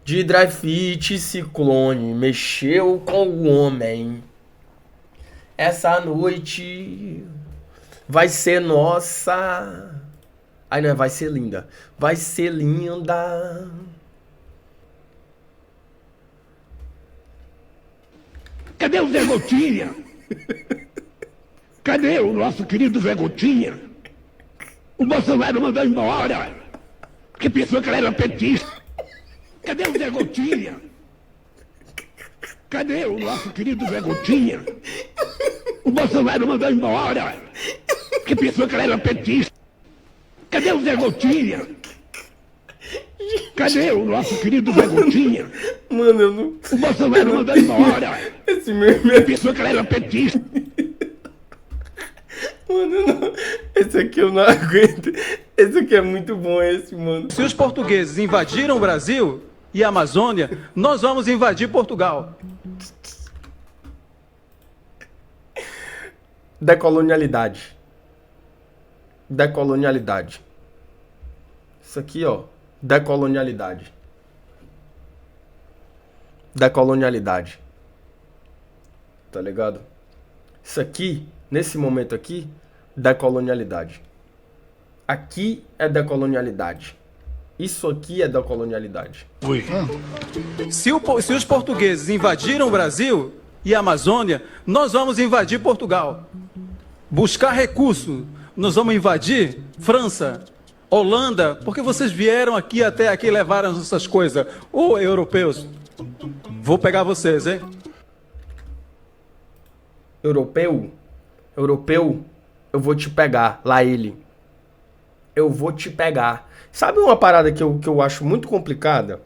De Dreyfus Ciclone mexeu com o homem. Essa noite vai ser nossa. Ai, não, vai ser linda. Vai ser linda. Cadê o Zé Gotinha? Cadê o nosso querido Zé Gotinha? O Bolsonaro mandou embora. Porque pensou que ela era petista. Cadê o Zé Gotinha? Cadê o nosso querido Zé Gotinha? O Bolsonaro mandou embora. Porque pensou que ela era petista. Cadê o Zé Gotinha? Cadê o nosso querido Zé Gotinha? Mano, eu não. O Bolsonaro mandou embora. Esse meme Porque pensou que ela era petista. Mano, eu não. Esse aqui eu não aguento. Esse aqui é muito bom, esse, mano. Se os portugueses invadiram o Brasil e a Amazônia, nós vamos invadir Portugal. Decolonialidade. Decolonialidade. Isso aqui, ó. Decolonialidade. Decolonialidade. Tá ligado? Isso aqui, nesse momento aqui, decolonialidade. Aqui é decolonialidade. Isso aqui é decolonialidade. Se os portugueses invadiram o Brasil e a Amazônia, nós vamos invadir Portugal. Buscar recursos, nós vamos invadir França, Holanda, porque vocês vieram aqui até aqui e levaram essas coisas. Ô, europeus, vou pegar vocês, hein? Europeu, eu vou te pegar, lá ele. Eu vou te pegar. Sabe uma parada que eu acho muito complicada?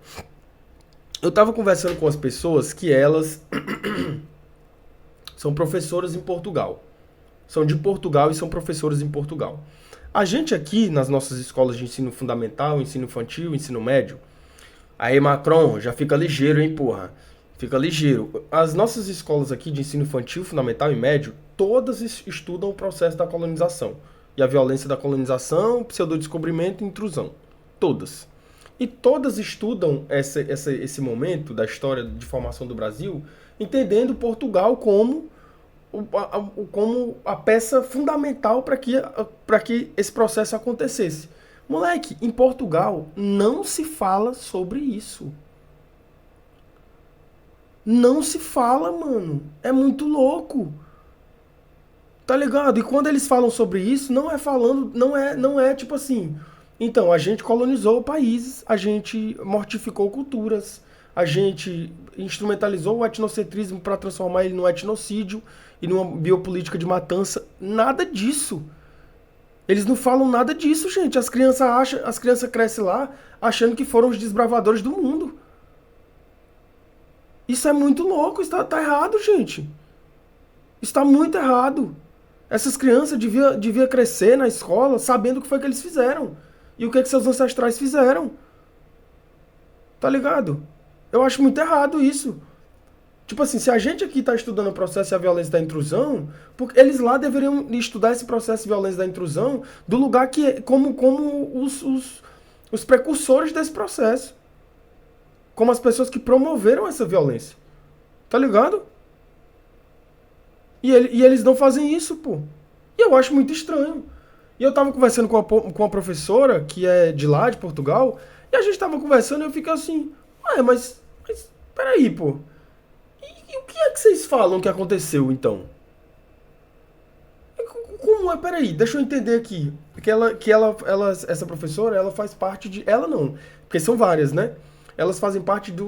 Eu tava conversando com as pessoas que elas são professoras em Portugal. São de Portugal e são professoras em Portugal. A gente aqui, nas nossas escolas de ensino fundamental, ensino infantil, ensino médio, aí Macron, já fica ligeiro, hein, porra? Fica ligeiro. As nossas escolas aqui de ensino infantil, fundamental e médio, todas estudam o processo da colonização. E a violência da colonização, pseudodescobrimento e intrusão. Todas. E todas estudam esse momento da história de formação do Brasil, entendendo Portugal como a peça fundamental para que esse processo acontecesse. Moleque, em Portugal não se fala sobre isso. Não se fala, mano. É muito louco. Tá ligado? E quando eles falam sobre isso, não é falando, não é tipo assim. Então, a gente colonizou países, a gente mortificou culturas, a gente instrumentalizou o etnocentrismo para transformar ele num etnocídio e numa biopolítica de matança. Nada disso. Eles não falam nada disso, gente. As crianças crescem lá achando que foram os desbravadores do mundo. Isso é muito louco, isso tá errado, gente. Isso tá muito errado. Essas crianças devia crescer na escola sabendo o que foi que eles fizeram. E o que seus ancestrais fizeram. Tá ligado? Eu acho muito errado isso. Tipo assim, se a gente aqui tá estudando o processo e a violência da intrusão, porque eles lá deveriam estudar esse processo de violência da intrusão do lugar que como os precursores desse processo. Como as pessoas que promoveram essa violência. Tá ligado? E eles não fazem isso, pô. E eu acho muito estranho. E eu tava conversando com a professora, que é de lá, de Portugal, e a gente tava conversando e eu fiquei assim, mas peraí, pô. E o que é que vocês falam que aconteceu, então? Como é? Peraí, deixa eu entender aqui. Essa professora, ela faz parte de... Ela não, porque são várias, né? Elas fazem parte de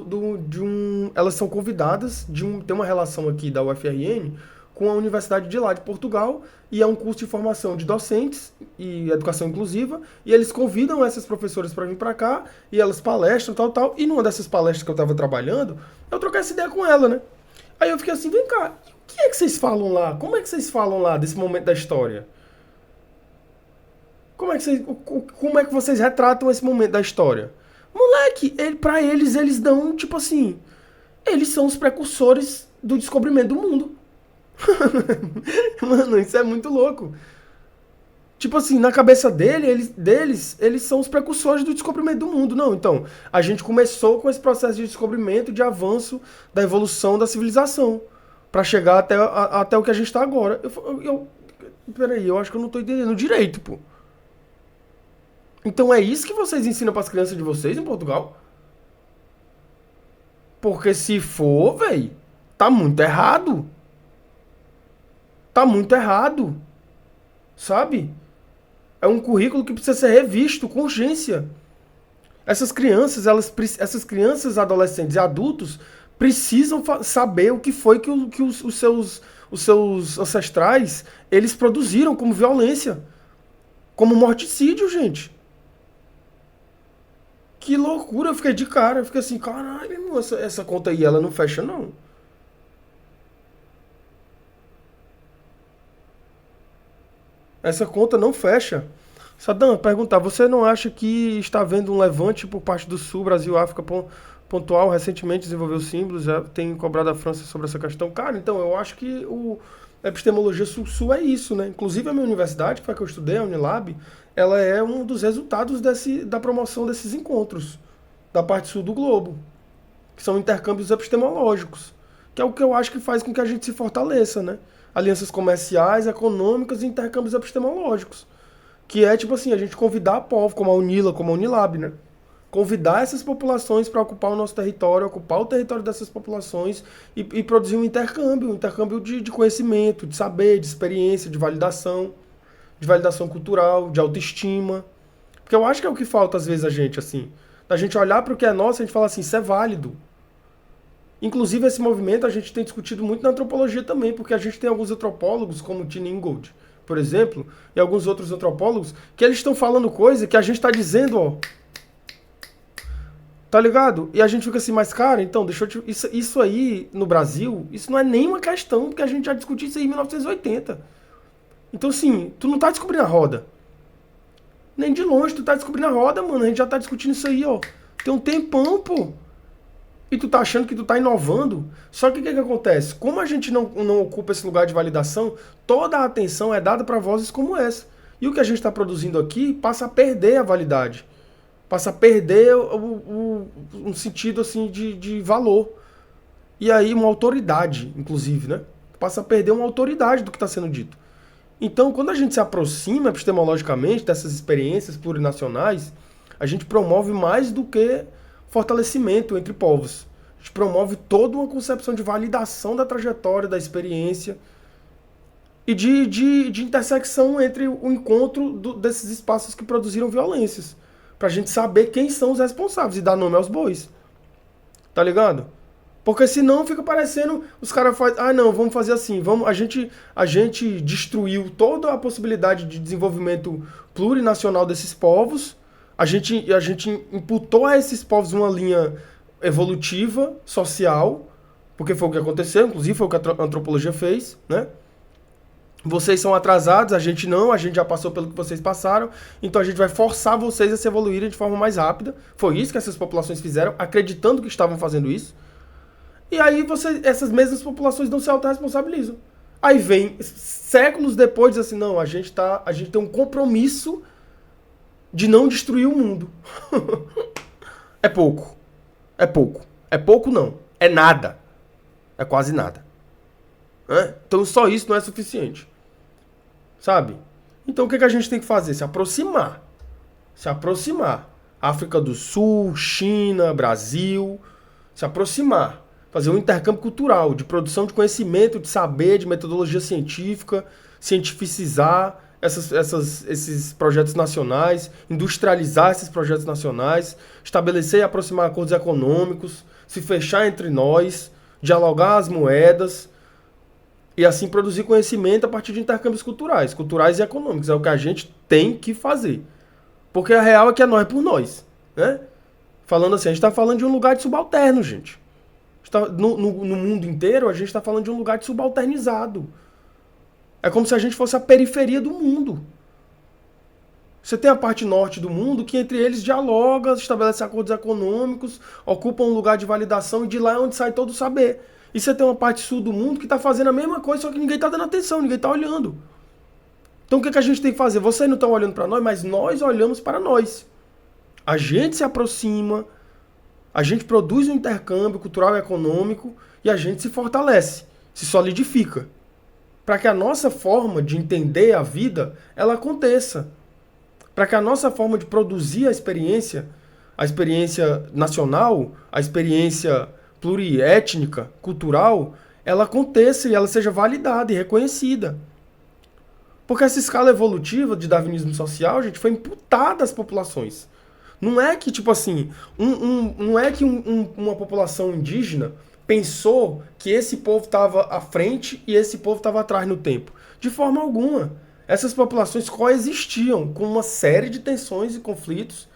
um... Elas são convidadas tem uma relação aqui da UFRN com a Universidade de lá, de Portugal, e é um curso de formação de docentes e educação inclusiva, e eles convidam essas professoras para vir para cá, e elas palestram, tal, e numa dessas palestras que eu estava trabalhando, eu troquei essa ideia com ela, né? Aí eu fiquei assim, vem cá, o que é que vocês falam lá? Como é que vocês falam lá desse momento da história? Como é que vocês retratam esse momento da história? Moleque, pra eles dão, tipo assim, eles são os precursores do descobrimento do mundo. Mano, isso é muito louco. Tipo assim, na cabeça eles são os precursores do descobrimento do mundo. Não, então, a gente começou com esse processo de descobrimento, de avanço, da evolução da civilização, para chegar até o que a gente tá agora. Peraí, eu acho que eu não tô entendendo direito, pô. Então é isso que vocês ensinam pras crianças de vocês em Portugal? Porque se for, velho, tá muito errado. Tá muito errado. Sabe? É um currículo que precisa ser revisto com urgência. Essas crianças, adolescentes e adultos precisam saber o que foi que os seus ancestrais eles produziram como violência, como morticídio, gente. Que loucura, eu fiquei de cara, eu fiquei assim, caralho, irmão, essa conta aí, ela não fecha, não. Essa conta não fecha. Sadam, perguntar, você não acha que está havendo um levante por parte do Sul, Brasil, África pontual, recentemente desenvolveu símbolos, tem cobrado a França sobre essa questão? Cara, então, eu acho que a epistemologia sul-sul é isso, né? Inclusive a minha universidade, que foi a que eu estudei, a Unilab, ela é um dos resultados da promoção desses encontros, da parte sul do globo, que são intercâmbios epistemológicos, que é o que eu acho que faz com que a gente se fortaleça, né? Alianças comerciais, econômicas e intercâmbios epistemológicos. Que é, tipo assim, a gente convidar a povo, como a Unila, como a Unilab, né? Convidar essas populações para ocupar o nosso território, ocupar o território dessas populações e produzir um intercâmbio de conhecimento, de saber, de experiência, de validação cultural, de autoestima. Porque eu acho que é o que falta às vezes a gente, assim. A gente olhar para o que é nosso e a gente falar assim, isso é válido. Inclusive esse movimento a gente tem discutido muito na antropologia também, porque a gente tem alguns antropólogos, como o Tim Ingold, por exemplo, e alguns outros antropólogos, que eles estão falando coisa que a gente está dizendo, ó. Tá ligado? E a gente fica assim, mas cara, então, deixa eu te... Isso aí, no Brasil, isso não é nenhuma questão, porque a gente já discutiu isso aí em 1980. Então, assim, tu não tá descobrindo a roda. Nem de longe tu tá descobrindo a roda, mano. A gente já tá discutindo isso aí, ó. Tem um tempão, pô. E tu tá achando que tu tá inovando. Só que o que acontece? Como a gente não ocupa esse lugar de validação, toda a atenção é dada para vozes como essa. E o que a gente está produzindo aqui passa a perder a validade. Passa a perder um sentido assim de valor. E aí uma autoridade, inclusive, né? Passa a perder uma autoridade do que está sendo dito. Então, quando a gente se aproxima epistemologicamente dessas experiências plurinacionais, a gente promove mais do que fortalecimento entre povos. A gente promove toda uma concepção de validação da trajetória, da experiência e de intersecção entre o encontro desses espaços que produziram violências. Pra gente saber quem são os responsáveis e dar nome aos bois. Tá ligado? Porque senão fica parecendo, os caras fazem, não, vamos fazer assim, a gente destruiu toda a possibilidade de desenvolvimento plurinacional desses povos, a gente imputou a esses povos uma linha evolutiva, social, porque foi o que aconteceu, inclusive foi o que a antropologia fez, né? Vocês são atrasados, a gente não, a gente já passou pelo que vocês passaram, então a gente vai forçar vocês a se evoluírem de forma mais rápida. Foi isso que essas populações fizeram, acreditando que estavam fazendo isso. E aí essas mesmas populações não se autorresponsabilizam. Aí vem, séculos depois, diz assim, não, a gente tem um compromisso de não destruir o mundo. É pouco. É pouco. É pouco não. É nada. É quase nada. Então só isso não é suficiente. Sabe? Então o que a gente tem que fazer? Se aproximar. Se aproximar. África do Sul, China, Brasil. Se aproximar. Fazer um intercâmbio cultural, de produção de conhecimento, de saber, de metodologia científica, cientificizar esses projetos nacionais, industrializar esses projetos nacionais, estabelecer e aproximar acordos econômicos, se fechar entre nós, dialogar as moedas e assim produzir conhecimento a partir de intercâmbios culturais e econômicos. É o que a gente tem que fazer. Porque a real é que é nós por nós, né? Falando assim, a gente está falando de um lugar de subalterno, gente. No mundo inteiro, a gente está falando de um lugar de subalternizado. É como se a gente fosse a periferia do mundo. Você tem a parte norte do mundo que entre eles dialoga, estabelece acordos econômicos, ocupa um lugar de validação e de lá é onde sai todo o saber. E você tem uma parte sul do mundo que está fazendo a mesma coisa, só que ninguém está dando atenção, ninguém está olhando. Então o que a gente tem que fazer? Vocês não estão olhando para nós, mas nós olhamos para nós. A gente se aproxima, a gente produz um intercâmbio cultural e econômico e a gente se fortalece, se solidifica. Para que a nossa forma de entender a vida, ela aconteça. Para que a nossa forma de produzir a experiência nacional, a experiência pluriétnica, cultural, ela aconteça e ela seja validada e reconhecida. Porque essa escala evolutiva de darwinismo social, gente, foi imputada às populações. Não é que, tipo assim, não é que uma população indígena pensou que esse povo estava à frente e esse povo estava atrás no tempo. De forma alguma. Essas populações coexistiam com uma série de tensões e conflitos,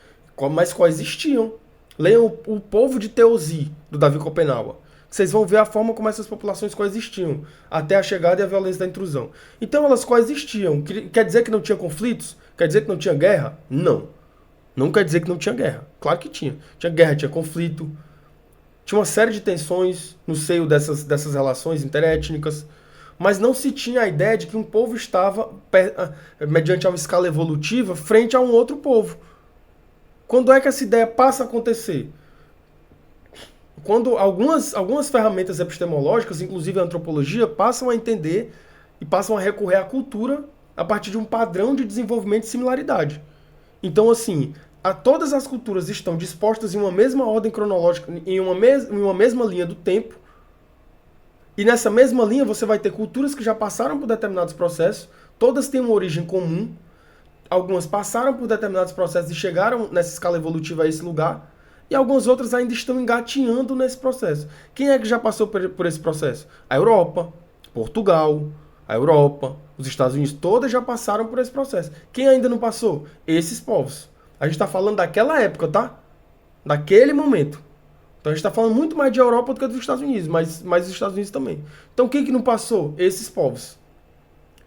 mas coexistiam. Leiam o Povo de Teozi, do Davi Copenaua. Vocês vão ver a forma como essas populações coexistiam, até a chegada e a violência da intrusão. Então elas coexistiam. Quer dizer que não tinha conflitos? Quer dizer que não tinha guerra? Não. Não quer dizer que não tinha guerra. Claro que tinha. Tinha guerra, tinha conflito. Tinha uma série de tensões no seio dessas relações interétnicas. Mas não se tinha a ideia de que um povo estava, mediante uma escala evolutiva, frente a um outro povo. Quando é que essa ideia passa a acontecer? Quando algumas ferramentas epistemológicas, inclusive a antropologia, passam a entender e passam a recorrer à cultura a partir de um padrão de desenvolvimento e similaridade. Então, assim, todas as culturas estão dispostas em uma mesma ordem cronológica, em uma mesma linha do tempo, e nessa mesma linha você vai ter culturas que já passaram por determinados processos, todas têm uma origem comum, algumas passaram por determinados processos e chegaram nessa escala evolutiva a esse lugar, e algumas outras ainda estão engatinhando nesse processo. Quem é que já passou por esse processo? A Europa, Portugal, a Europa, os Estados Unidos, todas já passaram por esse processo. Quem ainda não passou? Esses povos. A gente está falando daquela época, tá? Daquele momento. Então a gente está falando muito mais de Europa do que dos Estados Unidos, mas os Estados Unidos também. Então quem que não passou? Esses povos.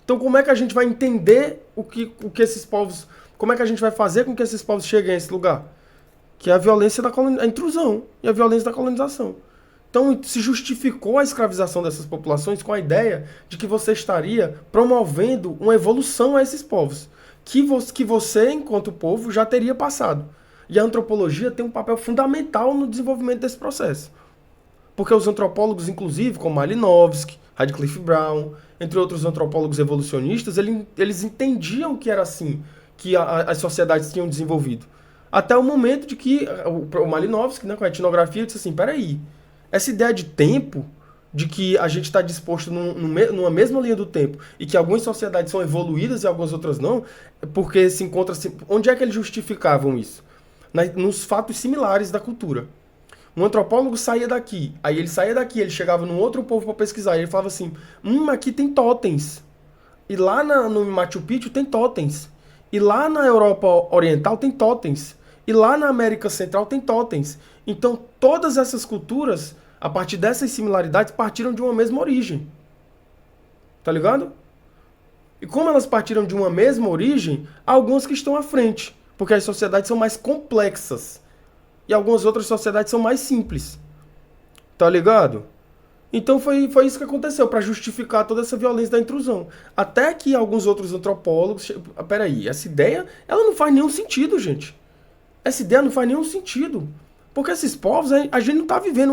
Então como é que a gente vai entender o que esses povos... Como é que a gente vai fazer com que esses povos cheguem a esse lugar? Que é a violência a intrusão e a violência da colonização. Então se justificou a escravização dessas populações com a ideia de que você estaria promovendo uma evolução a esses povos. Que você, enquanto povo, já teria passado. E a antropologia tem um papel fundamental no desenvolvimento desse processo. Porque os antropólogos, inclusive, como Malinowski, Radcliffe Brown, entre outros antropólogos evolucionistas, eles entendiam que era assim que as sociedades tinham desenvolvido. Até o momento de que o Malinowski, né, com a etnografia, disse assim, peraí, essa ideia de tempo, de que a gente está disposto numa mesma linha do tempo e que algumas sociedades são evoluídas e algumas outras não, porque se encontra... Onde é que eles justificavam isso? Nos fatos similares da cultura. Um antropólogo saía daqui, aí ele saía daqui, ele chegava num outro povo para pesquisar, e ele falava assim, aqui tem totens, e lá no Machu Picchu tem totens, e lá na Europa Oriental tem totens, e lá na América Central tem totens. Então todas essas culturas, a partir dessas similaridades, partiram de uma mesma origem. Tá ligado? E como elas partiram de uma mesma origem, há algumas que estão à frente, porque as sociedades são mais complexas. E algumas outras sociedades são mais simples. Tá ligado? Então foi isso que aconteceu, para justificar toda essa violência da intrusão. Até que alguns outros antropólogos... Peraí, essa ideia, ela não faz nenhum sentido, gente. Essa ideia não faz nenhum sentido. Porque esses povos, a gente não está vivendo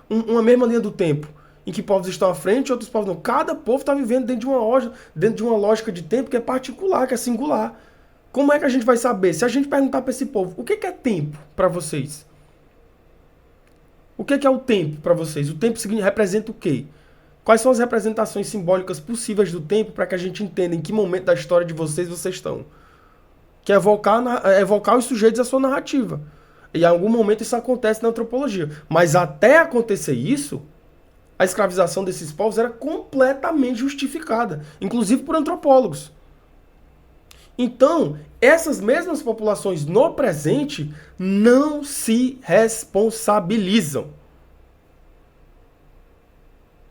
uma mesma linha do tempo, em que povos estão à frente e outros povos não. Cada povo está vivendo dentro de uma lógica de tempo que é particular, que é singular. Como é que a gente vai saber? Se a gente perguntar para esse povo, o que é tempo para vocês? O que é o tempo para vocês? O tempo representa o quê? Quais são as representações simbólicas possíveis do tempo para que a gente entenda em que momento da história de vocês estão? Que é evocar os sujeitos à sua narrativa. E em algum momento isso acontece na antropologia. Mas até acontecer isso, a escravização desses povos era completamente justificada, inclusive por antropólogos. Então, essas mesmas populações no presente não se responsabilizam.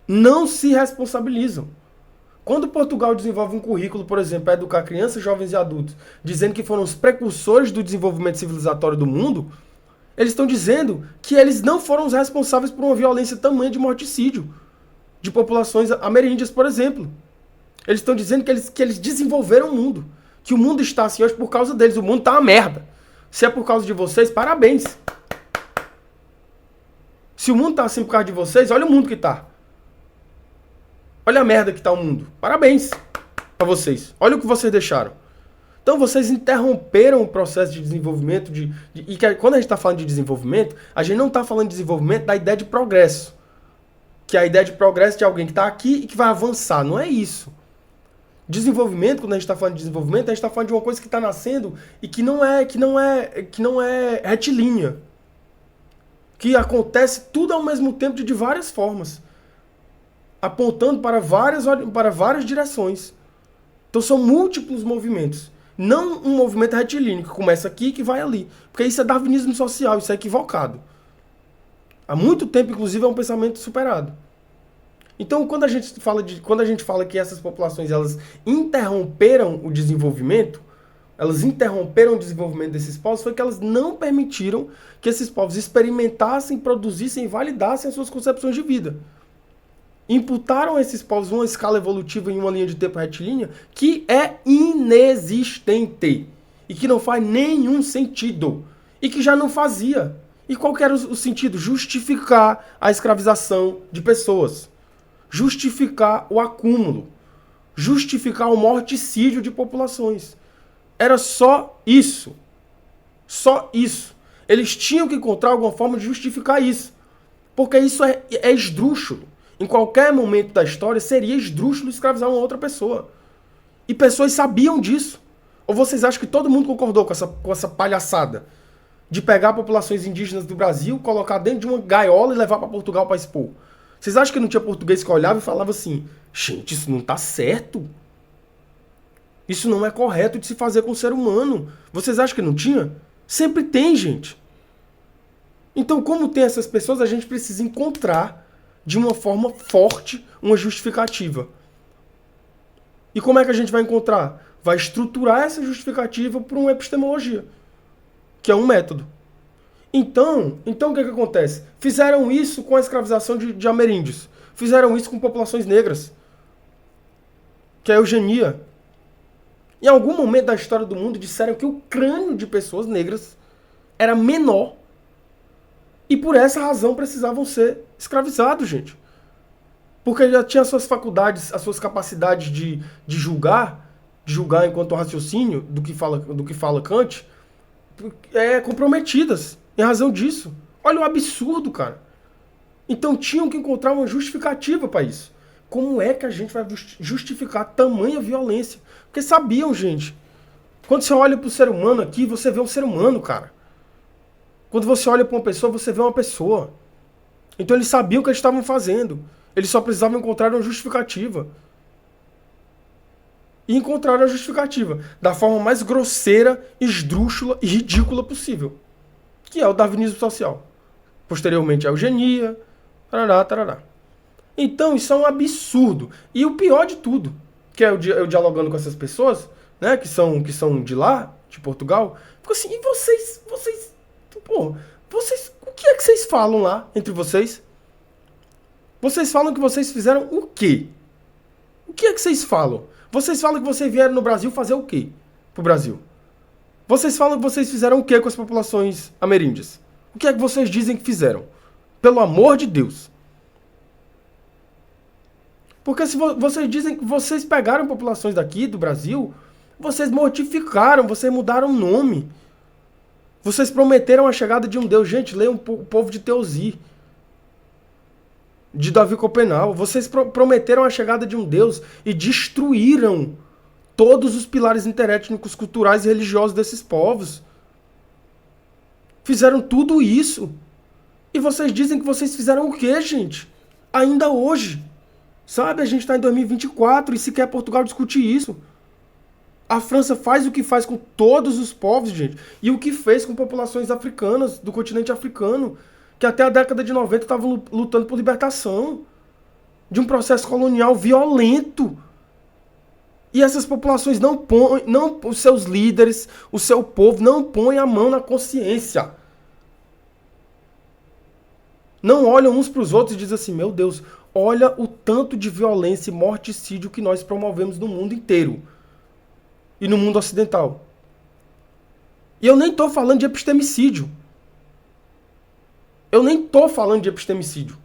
Não se responsabilizam. Quando Portugal desenvolve um currículo, por exemplo, para educar crianças, jovens e adultos, dizendo que foram os precursores do desenvolvimento civilizatório do mundo, eles estão dizendo que eles não foram os responsáveis por uma violência tamanha de morticídio de populações ameríndias, por exemplo. Eles estão dizendo que eles desenvolveram o mundo. Que o mundo está assim hoje por causa deles. O mundo tá uma merda. Se é por causa de vocês, parabéns. Se o mundo tá assim por causa de vocês, olha o mundo que tá. Olha a merda que tá o mundo. Parabéns pra vocês. Olha o que vocês deixaram. Então vocês interromperam o processo de desenvolvimento. Quando a gente está falando de desenvolvimento, a gente não está falando de desenvolvimento da ideia de progresso. Que é a ideia de progresso de alguém que está aqui e que vai avançar. Não é isso. Desenvolvimento, quando a gente está falando de desenvolvimento, a gente está falando de uma coisa que está nascendo e que não é retilínea. Que acontece tudo ao mesmo tempo de várias formas. Apontando para várias direções. Então são múltiplos movimentos. Não um movimento retilíneo que começa aqui e que vai ali. Porque isso é darwinismo social, isso é equivocado. Há muito tempo, inclusive, é um pensamento superado. Então, quando a gente fala que essas populações elas interromperam o desenvolvimento desses povos, foi que elas não permitiram que esses povos experimentassem, produzissem e validassem as suas concepções de vida. Imputaram a esses povos uma escala evolutiva em uma linha de tempo retilínea que é inexistente e que não faz nenhum sentido e que já não fazia. E qual que era o sentido? Justificar a escravização de pessoas, justificar o acúmulo, justificar o morticídio de populações. Era só isso. Só isso. Eles tinham que encontrar alguma forma de justificar isso, porque isso é esdrúxulo. Em qualquer momento da história, seria esdrúxulo escravizar uma outra pessoa. E pessoas sabiam disso. Ou vocês acham que todo mundo concordou com essa palhaçada de pegar populações indígenas do Brasil, colocar dentro de uma gaiola e levar para Portugal para expor? Vocês acham que não tinha português que olhava e falava assim: gente, isso não tá certo. Isso não é correto de se fazer com o ser humano. Vocês acham que não tinha? Sempre tem, gente. Então, como tem essas pessoas, a gente precisa encontrar de uma forma forte uma justificativa. E como é que a gente vai encontrar? Vai estruturar essa justificativa por uma epistemologia, que é um método. Então o que acontece? Fizeram isso com a escravização de ameríndios. Fizeram isso com populações negras, que é a eugenia. Em algum momento da história do mundo disseram que o crânio de pessoas negras era menor e por essa razão precisavam ser escravizados, gente. Porque já tinha as suas faculdades, as suas capacidades de julgar enquanto raciocínio do que fala Kant, comprometidas em razão disso. Olha o absurdo, cara. Então tinham que encontrar uma justificativa para isso. Como é que a gente vai justificar tamanha violência? Porque sabiam, gente. Quando você olha para o ser humano aqui, você vê um ser humano, cara. Quando você olha para uma pessoa, você vê uma pessoa. Então eles sabiam o que eles estavam fazendo. Eles só precisavam encontrar uma justificativa. E encontraram a justificativa da forma mais grosseira, esdrúxula e ridícula possível. Que é o darwinismo social. Posteriormente a eugenia, tarará, tarará. Então isso é um absurdo. E o pior de tudo, que é eu dialogando com essas pessoas, né, que são de lá, de Portugal, fico assim, e vocês, o que é que vocês falam lá entre vocês? Vocês falam que vocês fizeram o quê? O que é que vocês falam? Vocês falam que vocês vieram no Brasil fazer o quê pro Brasil? Vocês falam que vocês fizeram o quê com as populações ameríndias? O que é que vocês dizem que fizeram? Pelo amor de Deus. Porque se vocês dizem que vocês pegaram populações daqui, do Brasil, vocês mortificaram, vocês mudaram o nome. Vocês prometeram a chegada de um Deus. Gente, leiam o povo de Teosi, de Davi Copenau. Vocês prometeram a chegada de um Deus e destruíram todos os pilares interétnicos, culturais e religiosos desses povos. Fizeram tudo isso. E vocês dizem que vocês fizeram o quê, gente? Ainda hoje. Sabe, a gente está em 2024 e sequer Portugal discute isso. A França faz o que faz com todos os povos, gente. E o que fez com populações africanas, do continente africano, que até a década de 90 estavam lutando por libertação de um processo colonial violento. E essas populações os seus líderes, o seu povo, não põem a mão na consciência. Não olham uns para os outros e dizem assim, meu Deus, Olha o tanto de violência e morticídio que nós promovemos no mundo inteiro. E no mundo ocidental. E eu nem estou falando de epistemicídio. Eu nem estou falando de epistemicídio.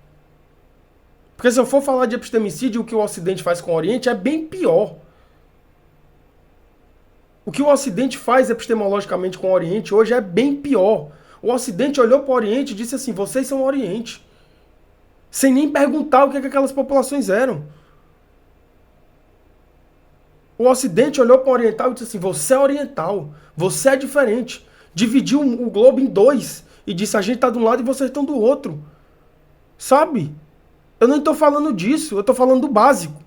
Porque se eu for falar de epistemicídio, o que o Ocidente faz com o Oriente é bem pior. O que o Ocidente faz epistemologicamente com o Oriente hoje é bem pior. O Ocidente olhou para o Oriente e disse assim, vocês são o Oriente. Sem nem perguntar o que aquelas populações eram. O Ocidente olhou para o Oriental e disse assim, você é oriental, você é diferente. Dividiu o globo em dois e disse, a gente está de um lado e vocês estão do outro. Sabe? Eu não estou falando disso, eu estou falando do básico.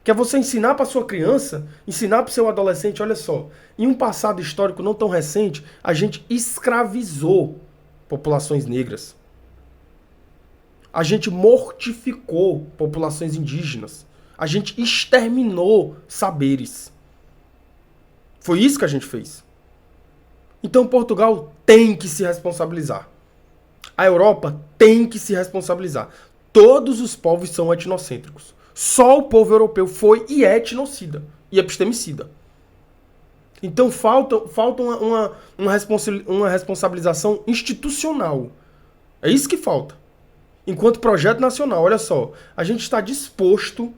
Que é você ensinar para sua criança, ensinar para o seu adolescente, olha só, em um passado histórico não tão recente, a gente escravizou populações negras. A gente mortificou populações indígenas. A gente exterminou saberes. Foi isso que a gente fez. Então Portugal tem que se responsabilizar. A Europa tem que se responsabilizar. Todos os povos são etnocêntricos. Só o povo europeu foi e é etnocida e epistemicida. Então falta uma responsabilização institucional. É isso que falta. Enquanto projeto nacional, olha só, a gente está disposto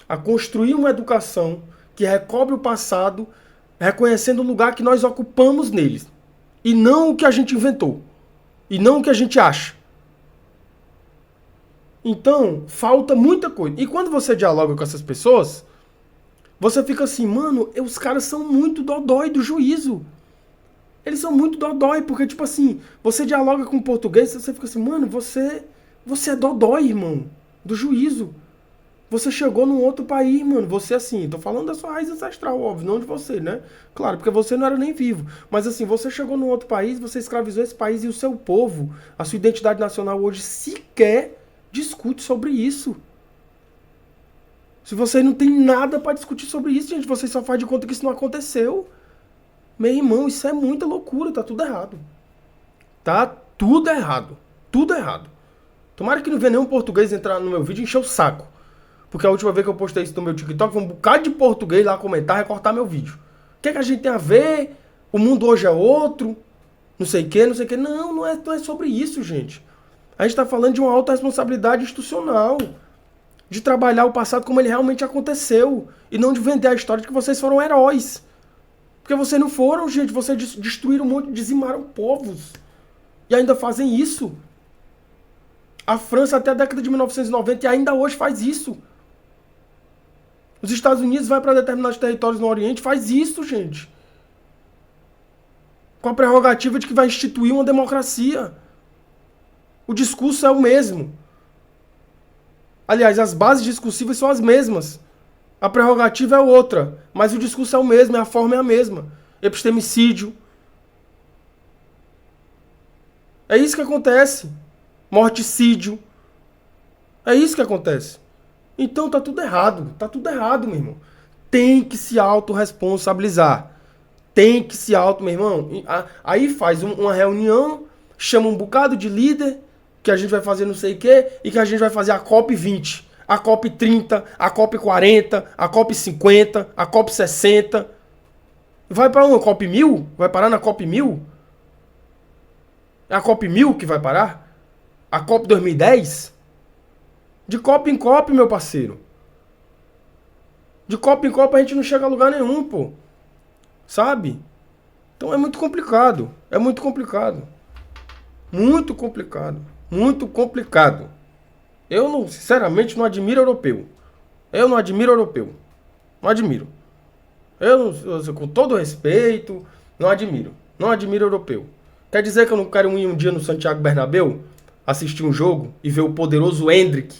a construir uma educação que recobre o passado, reconhecendo o lugar que nós ocupamos neles. E não o que a gente inventou. E não o que a gente acha. Então, falta muita coisa. E quando você dialoga com essas pessoas, você fica assim, mano, os caras são muito dodói do juízo. Eles são muito dodói, porque, tipo assim, você dialoga com o português, você fica assim, mano, você é dodói, irmão, do juízo. Você chegou num outro país, mano. Você, assim, tô falando da sua raiz ancestral, óbvio, não de você, né? Claro, porque você não era nem vivo. Mas, assim, você chegou num outro país, você escravizou esse país e o seu povo, a sua identidade nacional hoje sequer discute sobre isso. Se você não tem nada pra discutir sobre isso, gente, você só faz de conta que isso não aconteceu. Meu irmão, isso é muita loucura, tá tudo errado. Tá tudo errado. Tudo errado. Tomara que não venha nenhum português entrar no meu vídeo e encher o saco. Porque a última vez que eu postei isso no meu TikTok, foi um bocado de português lá comentar, recortar meu vídeo. O que é que a gente tem a ver? O mundo hoje é outro. Não sei o que, não sei o que. Não é sobre isso, gente. A gente tá falando de uma alta responsabilidade institucional. De trabalhar o passado como ele realmente aconteceu. E não de vender a história de que vocês foram heróis. Porque vocês não foram, gente. Vocês destruíram um monte, dizimaram povos. E ainda fazem isso. A França até a década de 1990 e ainda hoje faz isso. Os Estados Unidos vai para determinados territórios no Oriente, faz isso, gente. Com a prerrogativa de que vai instituir uma democracia. O discurso é o mesmo. Aliás, as bases discursivas são as mesmas. A prerrogativa é outra, mas o discurso é o mesmo, a forma é a mesma. Epistemicídio. É isso que acontece. Morticídio. É isso que acontece. Então tá tudo errado. Tá tudo errado, meu irmão. Tem que se autorresponsabilizar. Tem que se meu irmão. Aí faz uma reunião, chama um bocado de líder, que a gente vai fazer não sei o quê, e que a gente vai fazer a COP 20, a COP 30, a COP 40, a COP 50, a COP 60. Vai para uma COP 1000? Vai parar na COP 1000? É a COP 1000 que vai parar? A COP 2010? De COP em COP, meu parceiro. De COP em COP a gente não chega a lugar nenhum, pô. Sabe? Então é muito complicado. É muito complicado. Muito complicado. Muito complicado. Eu, não, sinceramente, não admiro europeu. Eu não admiro europeu. Não admiro. Com todo respeito, não admiro. Não admiro europeu. Quer dizer que eu não quero ir um dia no Santiago Bernabéu, assistir um jogo e ver o poderoso Endrick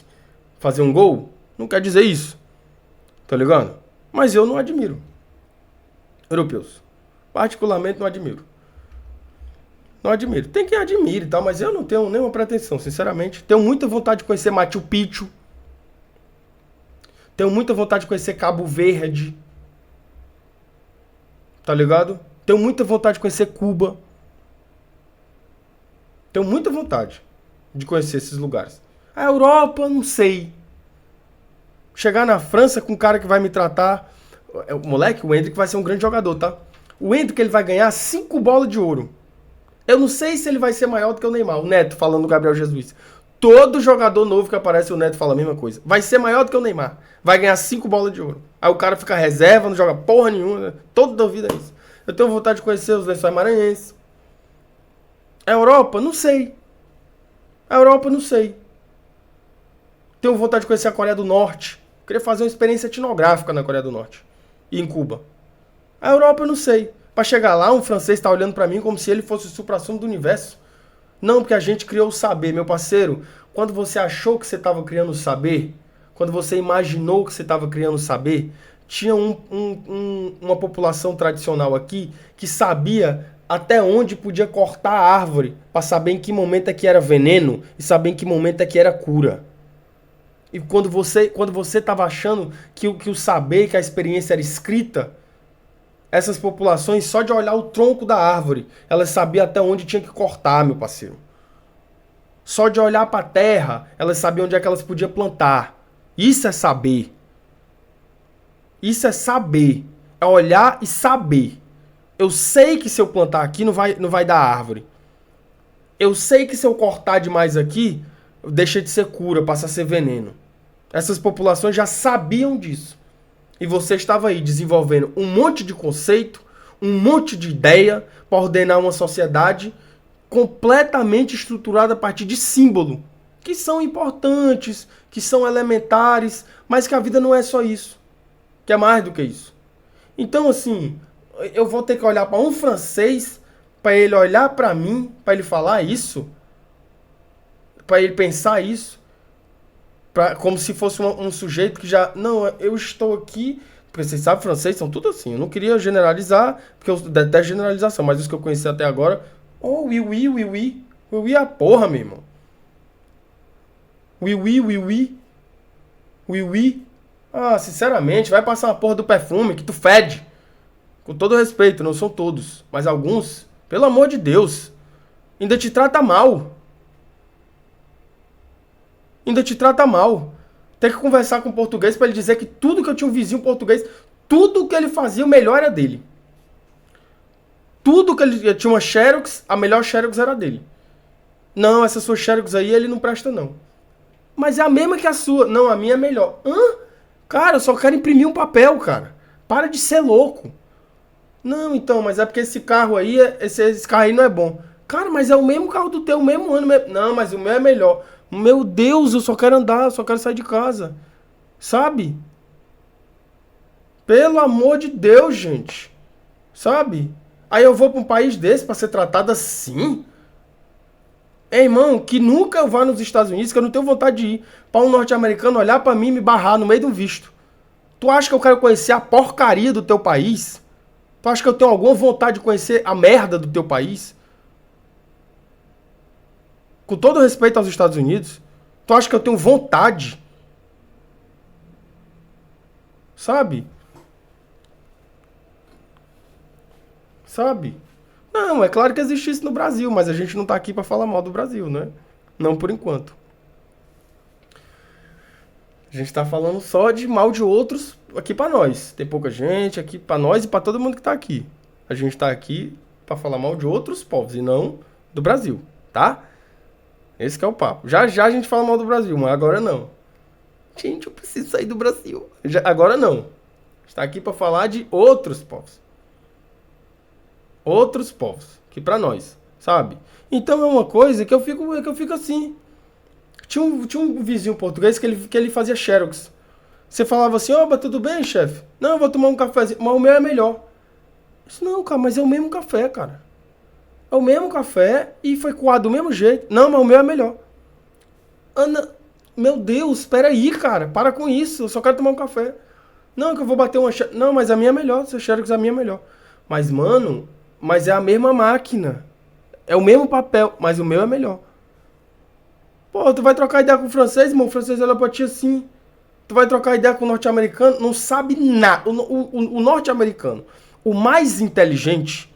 fazer um gol? Não quer dizer isso. Tá ligado? Mas eu não admiro europeus. Particularmente não admiro. Não admiro. Tem quem admire e tal, mas eu não tenho nenhuma pretensão, sinceramente. Tenho muita vontade de conhecer Machu Picchu. Tenho muita vontade de conhecer Cabo Verde. Tá ligado? Tenho muita vontade de conhecer Cuba. Tenho muita vontade de conhecer esses lugares. A Europa, não sei. Chegar na França com um cara que vai me tratar... O moleque, o Endrick vai ser um grande jogador, tá? O Endrick, ele vai ganhar 5 bolas de ouro. Eu não sei se ele vai ser maior do que o Neymar. O Neto falando do Gabriel Jesus. Todo jogador novo que aparece, o Neto fala a mesma coisa. Vai ser maior do que o Neymar. Vai ganhar 5 bolas de ouro. Aí o cara fica reserva, não joga porra nenhuma. Né? Toda a vida é isso. Eu tenho vontade de conhecer os Lençóis Maranhenses. A Europa? Não sei. A Europa? Não sei. Tenho vontade de conhecer a Coreia do Norte. Queria fazer uma experiência etnográfica na Coreia do Norte. E em Cuba. A Europa? Eu não sei. Pra chegar lá, um francês tá olhando pra mim como se ele fosse o suprassumo do universo. Não, porque a gente criou o saber, meu parceiro. Quando você achou que você estava criando o saber, quando você imaginou que você estava criando o saber, tinha uma população tradicional aqui que sabia até onde podia cortar a árvore para saber em que momento é que era veneno e saber em que momento é que era cura. E quando você estava achando que o saber, que a experiência era escrita, essas populações, só de olhar o tronco da árvore, elas sabiam até onde tinha que cortar, meu parceiro. Só de olhar para a terra, elas sabiam onde é que elas podiam plantar. Isso é saber. Isso é saber. É olhar e saber. Eu sei que se eu plantar aqui não vai dar árvore. Eu sei que se eu cortar demais aqui, deixa de ser cura, passa a ser veneno. Essas populações já sabiam disso. E você estava aí desenvolvendo um monte de conceito, um monte de ideia para ordenar uma sociedade completamente estruturada a partir de símbolo, que são importantes, que são elementares, mas que a vida não é só isso, que é mais do que isso. Então, assim, eu vou ter que olhar para um francês, para ele olhar para mim, para ele falar isso, para ele pensar isso, como se fosse um sujeito que já... Não, eu estou aqui... Porque vocês sabem, francês são tudo assim. Eu não queria generalizar, porque eu detesto generalização, mas os que eu conheci até agora... Oh, oui, oui, oui, oui. Oui, oui é a porra, meu irmão. Oui, oui, oui, oui. Oui, oui. Ah, sinceramente, vai passar uma porra do perfume que tu fede. Com todo respeito, não são todos. Mas alguns, pelo amor de Deus, ainda te trata mal. Ainda te trata mal. Tem que conversar com o português para ele dizer que tudo que eu tinha um vizinho português, tudo que ele fazia, o melhor era dele. Tudo que ele tinha uma Xerox, a melhor Xerox era dele. Não, essa sua Xerox aí, ele não presta não. Mas é a mesma que a sua. Não, a minha é melhor. Hã? Cara, eu só quero imprimir um papel, cara. Para de ser louco. Não, então, mas é porque esse carro aí, esse carro aí não é bom. Cara, mas é o mesmo carro do teu, o mesmo ano. Não, mas o meu é melhor. Meu Deus, eu só quero andar, eu só quero sair de casa. Sabe? Pelo amor de Deus, gente. Sabe? Aí eu vou para um país desse para ser tratado assim? É, irmão, que nunca eu vá nos Estados Unidos, que eu não tenho vontade de ir para um norte-americano olhar para mim e me barrar no meio de um visto. Tu acha que eu quero conhecer a porcaria do teu país? Tu acha que eu tenho alguma vontade de conhecer a merda do teu país? Com todo respeito aos Estados Unidos, tu acha que eu tenho vontade? Sabe? Sabe? Não, é claro que existe isso no Brasil, mas a gente não tá aqui pra falar mal do Brasil, né? Não por enquanto. A gente tá falando só de mal de outros aqui pra nós. Tem pouca gente aqui pra nós e pra todo mundo que tá aqui. A gente tá aqui pra falar mal de outros povos e não do Brasil, tá? Esse que é o papo. Já já a gente fala mal do Brasil, mas agora não. Gente, eu preciso sair do Brasil. Agora não. A gente tá aqui pra falar de outros povos. Outros povos, que pra nós, sabe? Então é uma coisa que eu fico assim. Tinha um vizinho português que ele fazia xerox. Você falava assim, oba, tudo bem, chefe? Não, eu vou tomar um cafezinho, mas o meu é melhor. Eu disse, não, cara, mas é o mesmo café, cara. É o mesmo café e foi coado do mesmo jeito. Não, mas o meu é melhor. Ana, meu Deus, espera aí, cara, para com isso, eu só quero tomar um café. Não, que eu vou bater uma xerox. Não, mas a minha é melhor, seu xerox, a minha é melhor. Mas, mano... Mas é a mesma máquina. É o mesmo papel, mas o meu é melhor. Pô, tu vai trocar ideia com o francês, irmão? O francês olha pra ti assim. Tu vai trocar ideia com o norte-americano? Não sabe nada. O norte-americano, o mais inteligente,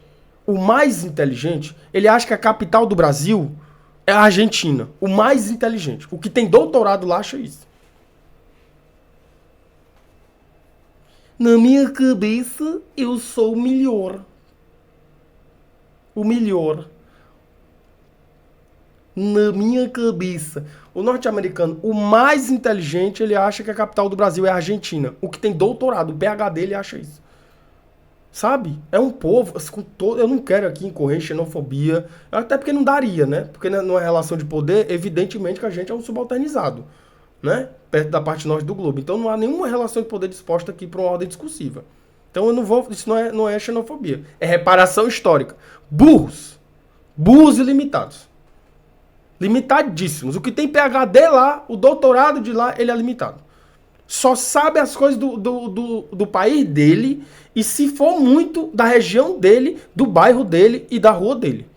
ele acha que a capital do Brasil é a Argentina. O mais inteligente. O que tem doutorado lá acha isso. Na minha cabeça, eu sou o melhor. O melhor. Na minha cabeça. O norte-americano, o mais inteligente, ele acha que a capital do Brasil é a Argentina. O que tem doutorado, o PhD, ele acha isso. Sabe? É um povo, assim, com todo, eu não quero aqui incorrer em xenofobia, até porque não daria, né? Porque numa relação de poder, evidentemente que a gente é um subalternizado, né? Perto da parte norte do globo. Então não há nenhuma relação de poder disposta aqui para uma ordem discursiva. Então eu não vou, isso não é xenofobia, é reparação histórica. Burros. Burros ilimitados. Limitadíssimos. O que tem PhD lá, o doutorado de lá, ele é limitado. Só sabe as coisas do país dele e, se for muito, da região dele, do bairro dele e da rua dele.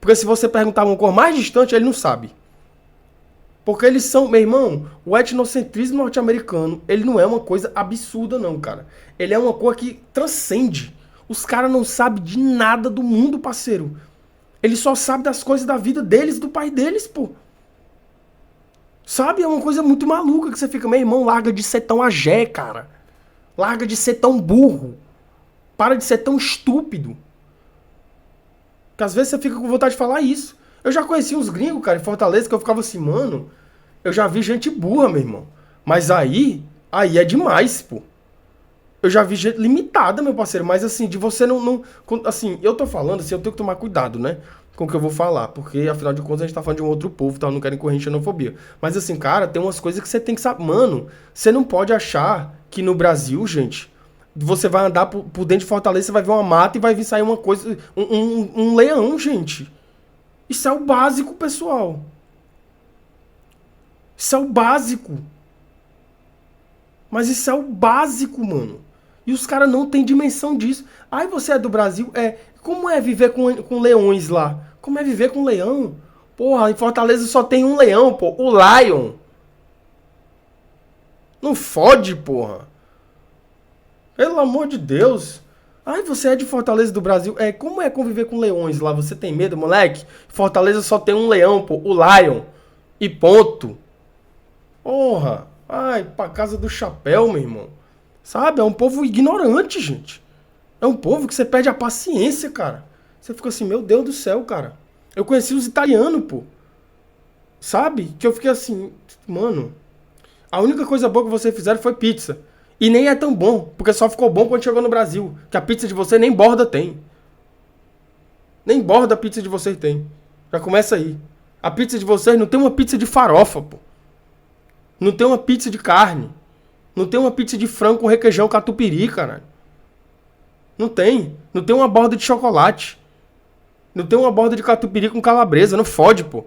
Porque se você perguntar uma coisa mais distante, ele não sabe. Porque eles são, meu irmão, o etnocentrismo norte-americano, ele não é uma coisa absurda não, cara. Ele é uma coisa que transcende. Os caras não sabem de nada do mundo, parceiro. Eles só sabem das coisas da vida deles, do pai deles, pô. Sabe? É uma coisa muito maluca que você fica, meu irmão, larga de ser tão agé, cara. Larga de ser tão burro. Para de ser tão estúpido. Porque às vezes você fica com vontade de falar isso. Eu já conheci uns gringos, cara, em Fortaleza, que eu ficava assim, mano, eu já vi gente burra, meu irmão. Mas aí é demais, pô. Eu já vi gente limitada, meu parceiro, mas assim, de você não assim, eu tô falando assim, eu tenho que tomar cuidado, né? Com o que eu vou falar, porque afinal de contas a gente tá falando de um outro povo, tá? Eu não quero incorrer em xenofobia. Mas assim, cara, tem umas coisas que você tem que saber. Mano, você não pode achar que no Brasil, gente, você vai andar por dentro de Fortaleza, você vai ver uma mata e vai vir sair uma coisa, um leão, gente. Isso é o básico, pessoal. Isso é o básico. Mas isso é o básico, mano. E os caras não têm dimensão disso. Aí você é do Brasil, como é viver com leões lá? Como é viver com leão? Porra, em Fortaleza só tem um leão, pô. O Lion. Não fode, porra. Pelo amor de Deus. Ai, você é de Fortaleza do Brasil. Como é conviver com leões lá? Você tem medo, moleque? Fortaleza só tem um leão, pô. O Lion. E ponto. Porra. Ai, pra casa do chapéu, meu irmão. Sabe? É um povo ignorante, gente. É um povo que você perde a paciência, cara. Você fica assim, meu Deus do céu, cara. Eu conheci os italianos, pô. Sabe? Que eu fiquei assim, mano, a única coisa boa que vocês fizeram foi pizza. E nem é tão bom, porque só ficou bom quando chegou no Brasil. Que a pizza de vocês nem borda tem. Nem borda a pizza de vocês tem. Já começa aí. A pizza de vocês não tem uma pizza de farofa, pô. Não tem uma pizza de carne. Não tem uma pizza de frango com requeijão catupiry, caralho. Não tem. Não tem uma borda de chocolate. Não tem uma borda de catupiry com calabresa. Não fode, pô.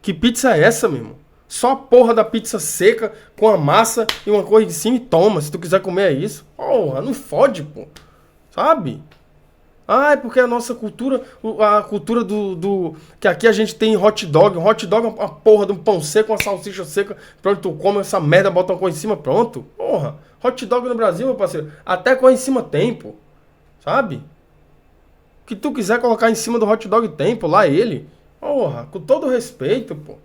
Que pizza é essa, meu irmão? Só a porra da pizza seca com a massa e uma coisa em cima e toma. Se tu quiser comer é isso. Porra, não fode, pô. Sabe? Ah, é porque a nossa cultura, a cultura que aqui a gente tem hot dog. Um hot dog é uma porra de um pão seco, uma salsicha seca. Pronto, tu come essa merda, bota uma coisa em cima, pronto. Porra, hot dog no Brasil, meu parceiro, até coisa em cima tem, pô. Sabe? O que tu quiser colocar em cima do hot dog tem, pô, lá ele. Porra, com todo respeito, pô.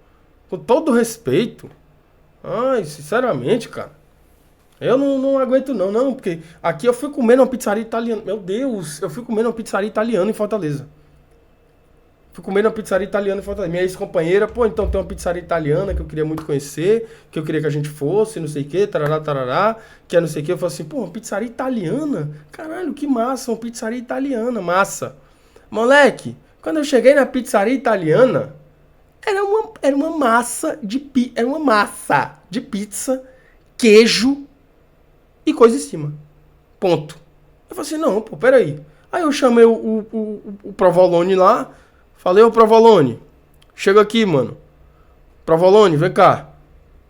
Com todo respeito. Ai, sinceramente, cara. Eu não aguento não, porque aqui eu fui comer numa pizzaria italiana. Meu Deus, eu fui comer numa pizzaria italiana em Fortaleza. Fui comer numa pizzaria italiana em Fortaleza. Minha ex-companheira, pô, então tem uma pizzaria italiana que eu queria muito conhecer, que eu queria que a gente fosse, não sei o que, tarará, tarará, que é não sei o que. Eu falei assim, pô, uma pizzaria italiana? Caralho, que massa, uma pizzaria italiana, massa. Moleque, quando eu cheguei na pizzaria italiana, era uma massa de pizza, queijo e coisa em cima. Ponto. Eu falei assim, não, pô, peraí. Aí eu chamei o Provolone lá, falei, ô Provolone, chega aqui, mano. Provolone, vem cá.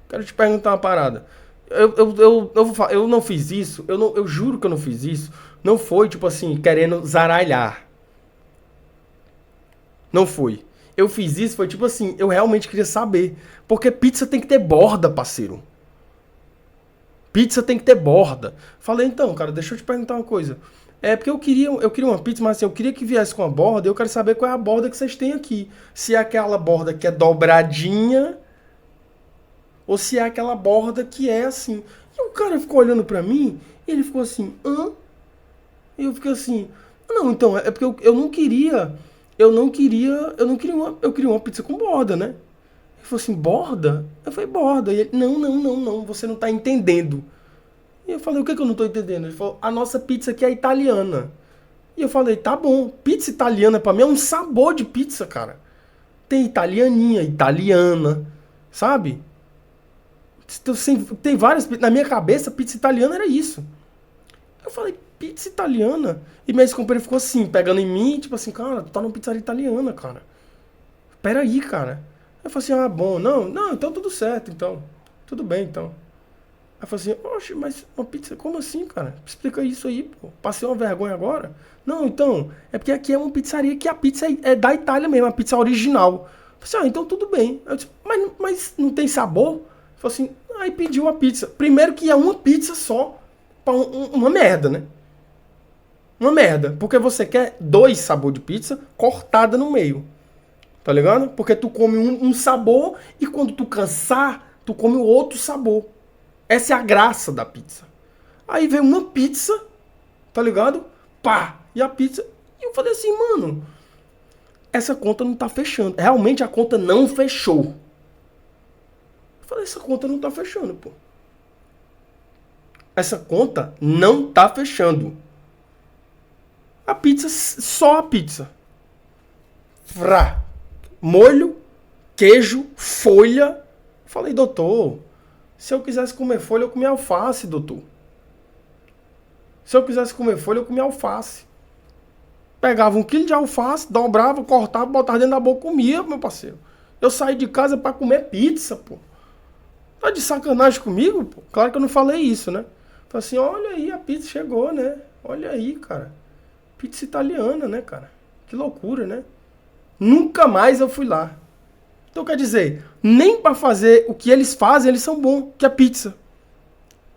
Quero te perguntar uma parada. Eu não fiz isso, eu juro que eu não fiz isso. Não foi, tipo assim, querendo zaralhar. Não foi. Eu fiz isso, foi tipo assim, eu realmente queria saber. Porque pizza tem que ter borda, parceiro. Pizza tem que ter borda. Falei, então, cara, deixa eu te perguntar uma coisa. Porque eu queria uma pizza, mas assim, eu queria que viesse com a borda, eu quero saber qual é a borda que vocês têm aqui. Se é aquela borda que é dobradinha, ou se é aquela borda que é assim. E o cara ficou olhando pra mim, E ele ficou assim, hã? E eu fiquei assim, não, então, é porque eu não queria, eu queria uma pizza com borda, né? Ele falou assim, borda? Eu falei, borda. E ele, não, você não tá entendendo. E eu falei, o que eu não tô entendendo? Ele falou, a nossa pizza aqui é italiana. E eu falei, tá bom, pizza italiana pra mim é um sabor de pizza, cara. Tem italianinha, italiana, sabe? Tem várias, na minha cabeça, pizza italiana era isso. Eu falei, pizza italiana? E minha ex-companheira ficou assim, pegando em mim, tipo assim, cara, tu tá numa pizzaria italiana, cara. Peraí, cara. Eu falei assim, ah, bom, não, então tudo certo, então. Tudo bem, então. Aí eu falei assim, oxe, mas uma pizza, como assim, cara? Explica isso aí, pô. Passei uma vergonha agora. Não, então, é porque aqui é uma pizzaria que a pizza é da Itália mesmo, a pizza original. Eu falei assim, ah, então tudo bem. Eu disse, mas não tem sabor? Eu falei assim, aí pediu a pizza. Primeiro que é uma pizza só, pra uma merda, né? Uma merda, porque você quer 2 sabores de pizza cortada no meio. Tá ligado? Porque tu come um sabor e quando tu cansar, tu come o outro sabor. Essa é a graça da pizza. Aí veio uma pizza, tá ligado? Pá! E a pizza. E eu falei assim, mano, essa conta não tá fechando. Realmente a conta não fechou. Eu falei, essa conta não tá fechando, pô. Essa conta não tá fechando. A pizza, só a pizza. Frá. Molho, queijo, folha. Falei, doutor, se eu quisesse comer folha, eu comia alface, doutor. Se eu quisesse comer folha, eu comia alface. Pegava 1 quilo de alface, dobrava, cortava, botava dentro da boca, comia, meu parceiro. Eu saí de casa pra comer pizza, pô. Tá de sacanagem comigo, pô? Claro que eu não falei isso, né? Falei assim, olha aí, a pizza chegou, né? Olha aí, cara. Pizza italiana, né, cara? Que loucura, né? Nunca mais eu fui lá. Então quer dizer, nem pra fazer o que eles fazem, eles são bons, que é pizza.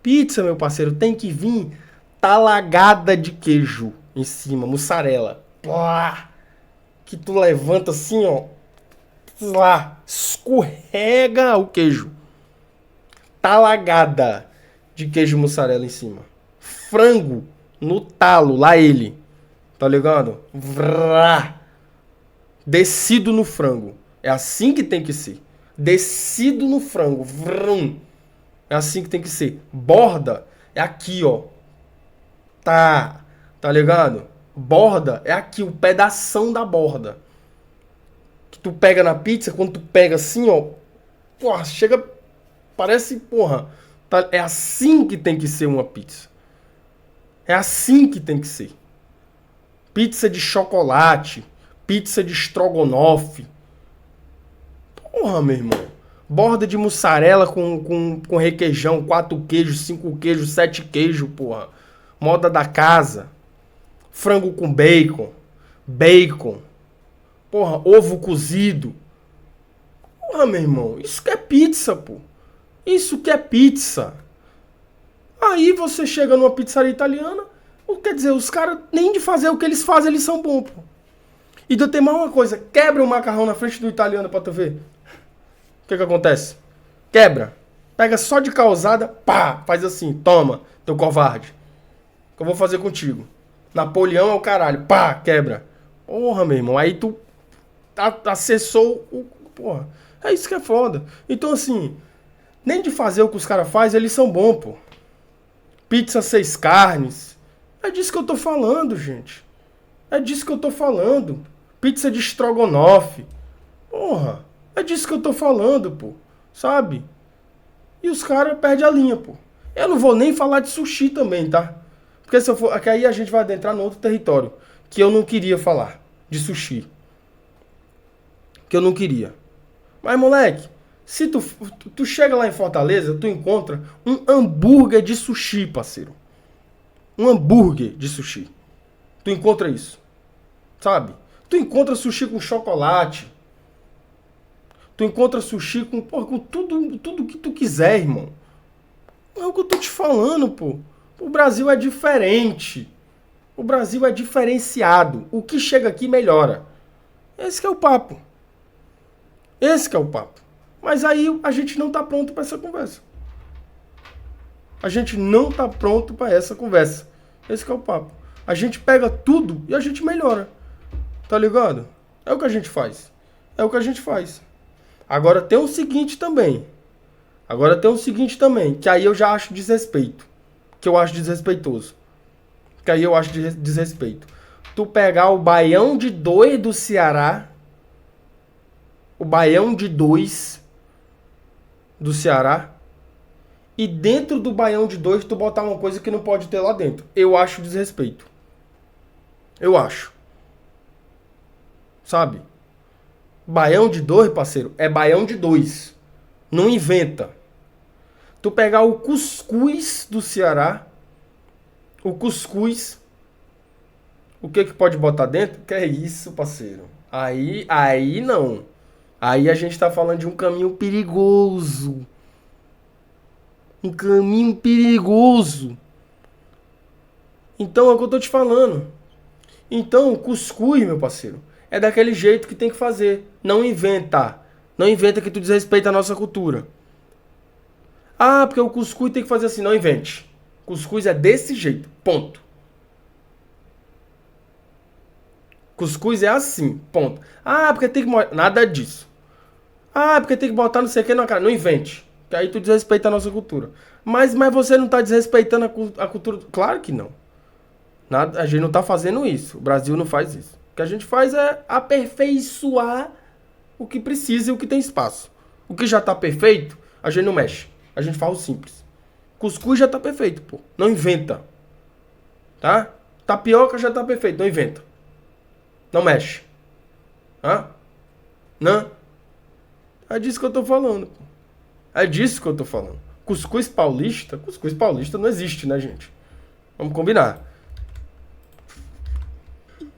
Pizza, meu parceiro, tem que vir talagada de queijo em cima, mussarela. Plá, que tu levanta assim, ó. Lá, escorrega o queijo. Talagada de queijo mussarela em cima. Frango no talo, lá ele. Tá ligado? Vrá. Descido no frango. É assim que tem que ser. Descido no frango. Vrum. É assim que tem que ser. Borda é aqui, ó. Tá ligado? Borda é aqui, o pedação da borda. Que tu pega na pizza, quando tu pega assim, ó. Porra, chega. Parece, porra. Tá, é assim que tem que ser uma pizza. É assim que tem que ser. Pizza de chocolate. Pizza de estrogonofe. Porra, meu irmão. Borda de mussarela com requeijão, 4 queijos, 5 queijos, 7 queijos, porra. Moda da casa. Frango com bacon. Bacon. Porra, ovo cozido. Porra, meu irmão. Isso que é pizza, pô. Isso que é pizza. Aí você chega numa pizzaria italiana. Quer dizer, os caras, nem de fazer o que eles fazem, eles são bons, pô. E tem mais uma coisa. Quebra o macarrão na frente do italiano pra tu ver. O que acontece? Quebra. Pega só de causada, pá, faz assim, toma, teu covarde. O que eu vou fazer contigo? Napoleão é o caralho, pá, quebra. Porra, meu irmão, aí tu acessou o... Porra, é isso que é foda. Então, assim, nem de fazer o que os caras fazem, eles são bons, pô. Pizza 6 carnes. É disso que eu tô falando, gente. É disso que eu tô falando. Pizza de estrogonofe. Porra. É disso que eu tô falando, pô. Sabe? E os caras perdem a linha, pô. Eu não vou nem falar de sushi também, tá? Porque se eu for... Aqui aí a gente vai adentrar no outro território. Que eu não queria falar. De sushi. Que eu não queria. Mas, moleque. Se tu chega lá em Fortaleza, tu encontra um hambúrguer de sushi, parceiro. Um hambúrguer de sushi. Tu encontra isso. Sabe? Tu encontra sushi com chocolate. Tu encontra sushi com, porra, com tudo que tu quiser, irmão. É o que eu tô te falando, pô. O Brasil é diferente. O Brasil é diferenciado. O que chega aqui melhora. Esse que é o papo. Esse que é o papo. Mas aí a gente não tá pronto pra essa conversa. A gente não tá pronto para essa conversa. Esse que é o papo. A gente pega tudo e a gente melhora. Tá ligado? É o que a gente faz. É o que a gente faz. Agora tem o seguinte também. Que aí eu já acho desrespeito. Que eu acho desrespeitoso. Que aí eu acho desrespeito. Tu pegar o Baião de 2 do Ceará. O Baião de 2 do Ceará. E dentro do Baião de 2 tu botar uma coisa que não pode ter lá dentro. Eu acho desrespeito. Eu acho. Sabe? Baião de 2, parceiro, é Baião de 2. Não inventa. Tu pegar o cuscuz do Ceará. O cuscuz. O que pode botar dentro? Que é isso, parceiro? Aí não. Aí a gente tá falando de um caminho perigoso. Um caminho perigoso. Então é o que eu tô te falando. Então, o cuscuz, meu parceiro, é daquele jeito que tem que fazer. Não inventa. Não inventa que tu desrespeita a nossa cultura. Ah, porque o cuscuz tem que fazer assim. Não invente. Cuscuz é desse jeito. Ponto. Cuscuz é assim. Ponto. Ah, porque tem que... Nada disso. Ah, porque tem que botar não sei o que na cara. Não invente. Que aí tu desrespeita a nossa cultura. Mas você não tá desrespeitando a cultura... Claro que não. Nada, a gente não tá fazendo isso. O Brasil não faz isso. O que a gente faz é aperfeiçoar o que precisa e o que tem espaço. O que já tá perfeito, a gente não mexe. A gente faz o simples. Cuscuz já tá perfeito, pô. Não inventa. Tá? Tapioca já tá perfeito. Não inventa. Não mexe. Hã? Não? É disso que eu tô falando, pô. É disso que eu tô falando. Cuscuz paulista não existe, né, gente? Vamos combinar.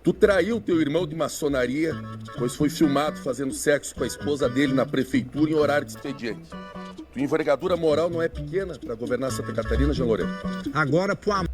Tu traiu teu irmão de maçonaria, pois foi filmado fazendo sexo com a esposa dele na prefeitura em horário de expediente. Tua envergadura moral não é pequena para governar Santa Catarina, Jean Loureiro. Agora, pro amor.